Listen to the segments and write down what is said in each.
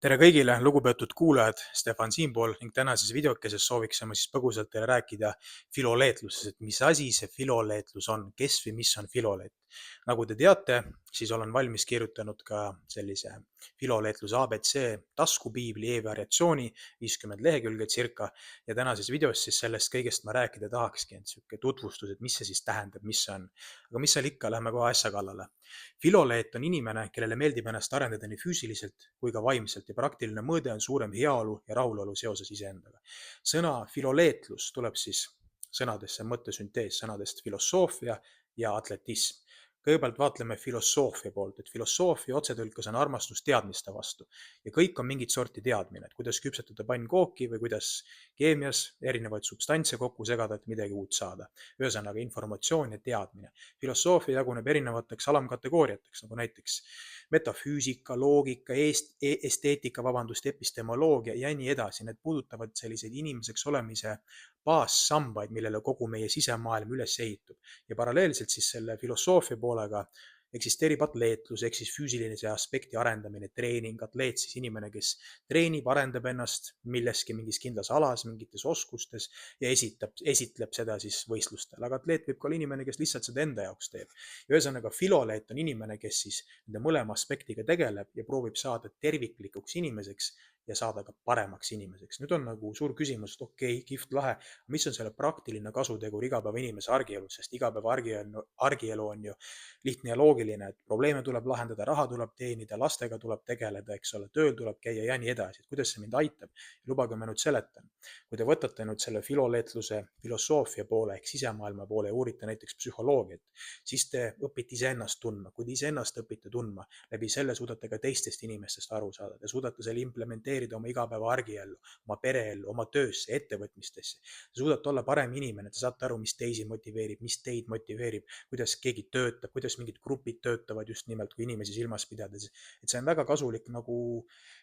Tere kõigile, lugupeetud kuulajad, Stefan siinpool ning tänases videokeses sooviksime siis põgusalt teile rääkida filoleetlusest, et mis asi see filoleetlus on, kes või mis on filoleet. Nagu te teate, siis olen valmis kirjutanud ka sellise filoleetluse ABC taskupiibli e-variatsiooni, 50 lehekülge circa, ja tänases videos siis sellest kõigest ma rääkida tahakski, et sihuke tutvustus, et mis see siis tähendab, mis see on. Aga mis seal ikka, lähme kohe asja kallale. Filoleet on inimene, kellele meeldib ennast arendada nii füüsiliselt kui ka vaimselt ja praktiline mõõde on suurem heaolu ja rahulolu seoses iseendaga. Sõna filoleetlus tuleb siis sõnadest, see on mõttesüntees sõnadest filosoofia ja atletism. Kõigepealt vaatleme filosoofia poolt, et filosoofia otsetõlkes on armastus teadmiste vastu ja kõik on mingit sorti teadmine, et kuidas küpsetada pannkooki või kuidas keemias erinevaid substantse kokku segada, et midagi uut saada. Ühesõnaga informatsioon ja teadmine. Filosoofia jaguneb erinevateks alamkategooriateks, nagu näiteks metafüüsika, loogika, esteetika, epistemoloogia ja nii edasi. Need puudutavad selliseid inimeseks olemise baassambaid, millele kogu meie sisemaailm üles ehitub. Ja paralleelselt siis selle filosoofia poolega eksisteerib atleetlus ehk siis füüsilise aspekti arendamine, treening, atleet siis inimene, kes treenib, arendab ennast milleski mingis kindlas alas, mingites oskustes ja esitleb seda siis võistlustel. Aga atleet võib ka olla inimene, kes lihtsalt seda enda jaoks teeb. Ja ühesõnaga filoleet on inimene, kes siis nende mõlema aspektiga tegeleb ja proovib saada terviklikuks inimeseks ja saada ka paremaks inimeseks. Nüüd on nagu suur küsimus, et okei, kihvt, lahe, mis on selle praktiline kasutegur igapäeva inimese argielus, sest igapäeva argielu on ju lihtne ja loogiline, et probleeme tuleb lahendada, raha tuleb teenida, lastega tuleb tegeleda, eks ole, tööl tuleb käia ja nii edasi, et kuidas see mind aitab. Lubage ma nüüd seletan. Kui te võtate nüüd selle filoleetluse filosoofia poole ehk sisemaailma poole ja uurite näiteks psühholoogiat, siis te õpite iseennast tundma. Kui te iseennast õpite tundma, läbi selle suudate ka teistest inimestest aru saada. Te suudate selle implementeerida oma igapäeva argiellu, oma pereellu, oma töösse, ettevõtmistesse. Te suudate olla parem inimene, te saate aru, mis teisi motiveerib, mis teid motiveerib, kuidas keegi töötab, kuidas mingid grupid töötavad just nimelt, kui inimesi silmas pidades. Et see on väga kasulik nagu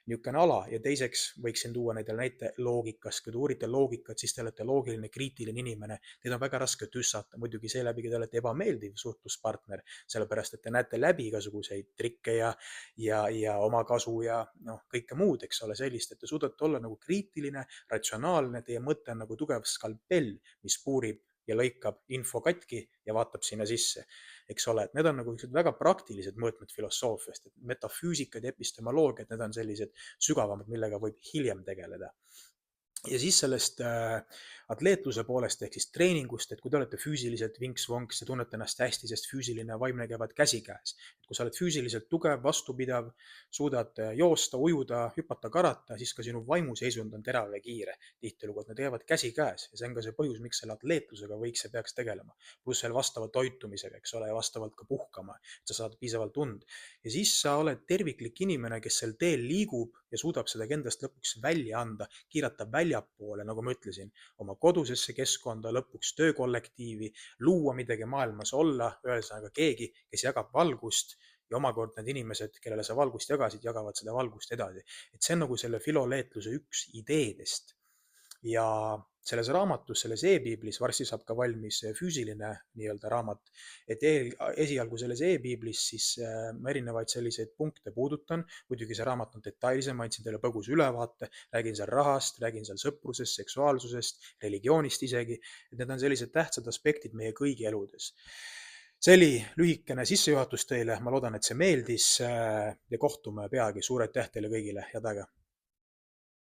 niisugune ala ja teiseks võiksin tuua näite loogikast. Kui te uurite loogikat, siis te olete loogiline, kriitiline inimene. Teid on väga raske tüssata, muidugi seeläbi te olete ebameeldiv suhtluspartner, sellepärast et te näete läbi igasuguseid trikke ja omakasu ja kõike muud, eks ole, sellist, et te suudate olla nagu kriitiline, ratsionaalne, teie mõte on nagu tugev skalpell, mis puurib ja lõikab info katki ja vaatab sinna sisse, eks ole, et need on nagu väga praktilised mõõtmed filosoofiast, et metafüüsikad ja epistemoloogiad, need on sellised sügavamad, millega võib hiljem tegeleda. Ja siis sellest atleetluse poolest ehk siis treeningust, et kui te olete füüsiliselt vinks-vonks ja tunnete ennast hästi, sest füüsiline ja vaimne käivad käsikäes. Et kui sa oled füüsiliselt tugev, vastupidav, suudad joosta, ujuda, hüpata, karata, siis ka sinu vaimuseisund on terav ja kiire. Tihtilugu, et need käivad käsikäes ja see on ka see põhjus, miks selle atleetlusega võiks ja peaks tegelema. Pluss veel vastava toitumisega, eks ole, ja vastavalt ka puhkama, et sa saad piisavalt und. Ja siis sa oled terviklik inimene, kes sel teel liigub ja suudab seda endast lõpuks välja anda, kiirata väljapoole, nagu ma ütlesin, oma kodusesse keskkonda, lõpuks töökollektiivi, luua midagi maailmas, olla ühesõnaga keegi, kes jagab valgust ja omakorda need inimesed, kellele sa valgust jagasid, jagavad seda valgust edasi. Et see on nagu selle filoleetluse üks ideedest. Ja selles raamatus, selles e-piiblis, varsti saab ka valmis füüsiline nii-öelda raamat, et esialgu selles e-piiblis siis ma erinevaid selliseid punkte puudutan, muidugi see raamat on detailsem, ma andsin teile põgus ülevaate, räägin seal rahast, räägin seal sõprusest, seksuaalsusest, religioonist isegi, et need on sellised tähtsad aspektid meie kõigi eludes. See oli lühikene sissejuhatus teile, ma loodan, et see meeldis ja kohtume peagi, suur aitäh teile kõigile, head aega!